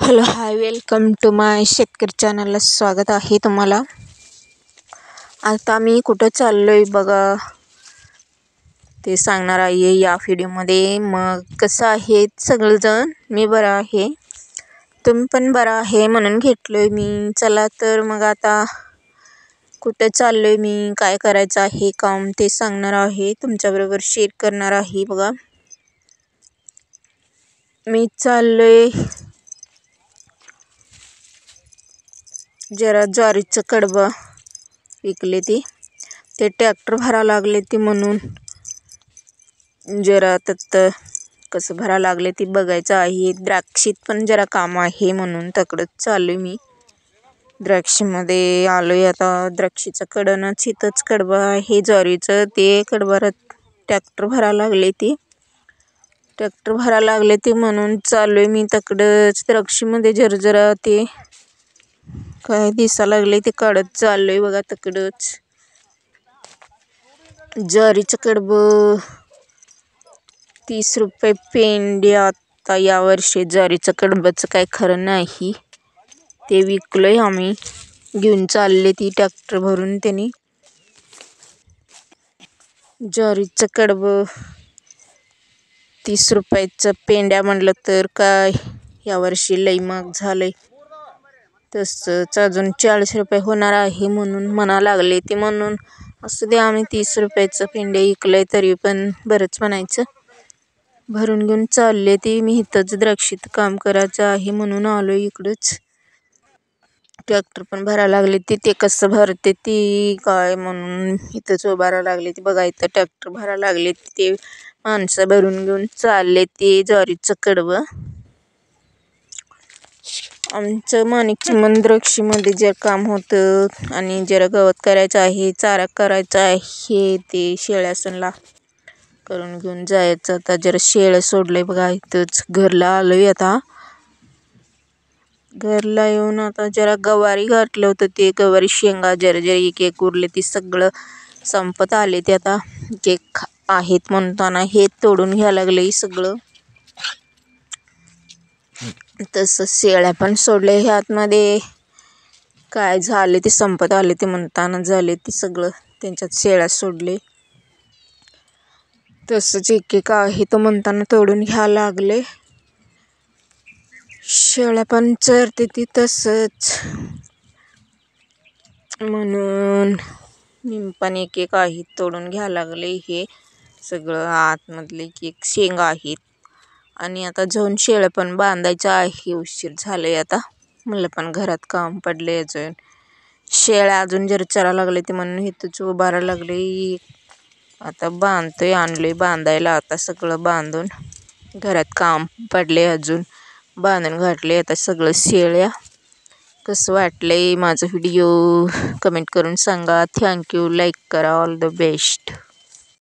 Hello hi welcome to माय शेतकरी चॅनलला स्वागत आहे तुम्हाला. आता मी कुठं चाललोय बघा ते सांगणार आहे या व्हिडिओमध्ये. मग कसं आहे सगळेजण? मी बरा आहे, तुम्ही पण बरा आहे म्हणून घेतलोय मी. चला तर मग आता कुठं चाललोय मी, काय करायचं आहे काम ते सांगणार आहे, तुमच्याबरोबर शेअर करणार आहे. बघा मी चाललोय जरा ज्वारीचं कडबं विकले ते ट्रॅक्टर भरा लागले ती म्हणून जरा त्यात कसं भरा लागले ती बघायचं आहे. द्राक्षीत पण जरा काम आहे म्हणून तकडंच चालू मी. द्राक्षीमध्ये आलोय आता. द्राक्षीचं कडनंच इथंच कडबं आहे ज्वारीचं, ते कडबारात ट्रॅक्टर भरा लागले ते म्हणून चालूय मी तकडंच. द्राक्षीमध्ये जरा ते काय दिसा लागले ते काढत चाललोय बघा तकडंच. ज्वारीचं कडबं 30 रुपये पेंडी. आता यावर्षी ज्वारीचं कडबचं काय खरं नाही, ते विकलोय आम्ही. घेऊन चालले ती ट्रॅक्टर भरून त्यांनी. ज्वारीचं कडबं 30 रुपयाचं पेंड्या म्हणलं तर काय यावर्षी लई महाग झालंय. तसंच अजून 40 रुपये होणार आहे म्हणून म्हणा लागले ते, म्हणून असं दे आम्ही 30 रुपयाचं पेंड्या विकलंय तरी पण बरंच म्हणायचं. भरून घेऊन चालले ते. मी इथंच द्राक्षीत काम करायचं आहे म्हणून आलो इकडंच. ट्रॅक्टर पण भरायला लागले ते कसं भरते ती काय म्हणून इथंच उभारायला लागले ते. बघा इथं ट्रॅक्टर भरायला लागले ते, माणसं भरून घेऊन चालले ते ज्वारीचं कडबं. आमचं माणिकचिमण द्राक्षीमध्ये जे काम होतं आणि जरा गवत करायचं आहे, चारा करायचा आहे, ते शेळ्यासनला करून घेऊन जायचं. आता जरा शेळं सोडलंय बघा इथंच. घरला आलोय आता. घरला येऊन आता जरा गवारी घातलं होतं, ते गवारी शेंगा जरा एक उरले ती सगळं संपत आले ते. आता एक आहेत म्हणताना हे तोडून घ्यायला लागले सगळं. तसं शेळ्या पण सोडले ह्यातमध्ये. काय झाले ते संपत आले ते म्हणताना झाले ते सगळं त्यांच्यात शेळ्या सोडले. तसंच एक आहे तो म्हणताना तोडून घ्यायला लागले. शेळ्या पण चरते ती तसंच म्हणून मी पण एक आहे तोडून घ्यायला लागले. हे सगळं आतमधले एक शेंगा आहेत. आणि आता जाऊन शेळ्या पण बांधायचं आहे, उशीर झालंय आता. मला पण घरात काम पडले अजून. शेळ्या अजून जरा चरा लागले ते म्हणून इथंच उभारायला लागले. आता बांधतोय, आणलोय बांधायला. आता सगळं बांधून घरात काम पडले अजून, बांधून घातले आता सगळं शेळ्या. कसं वाटलंय माझं व्हिडिओ कमेंट करून सांगा. थँक्यू. लाईक करा. All the best.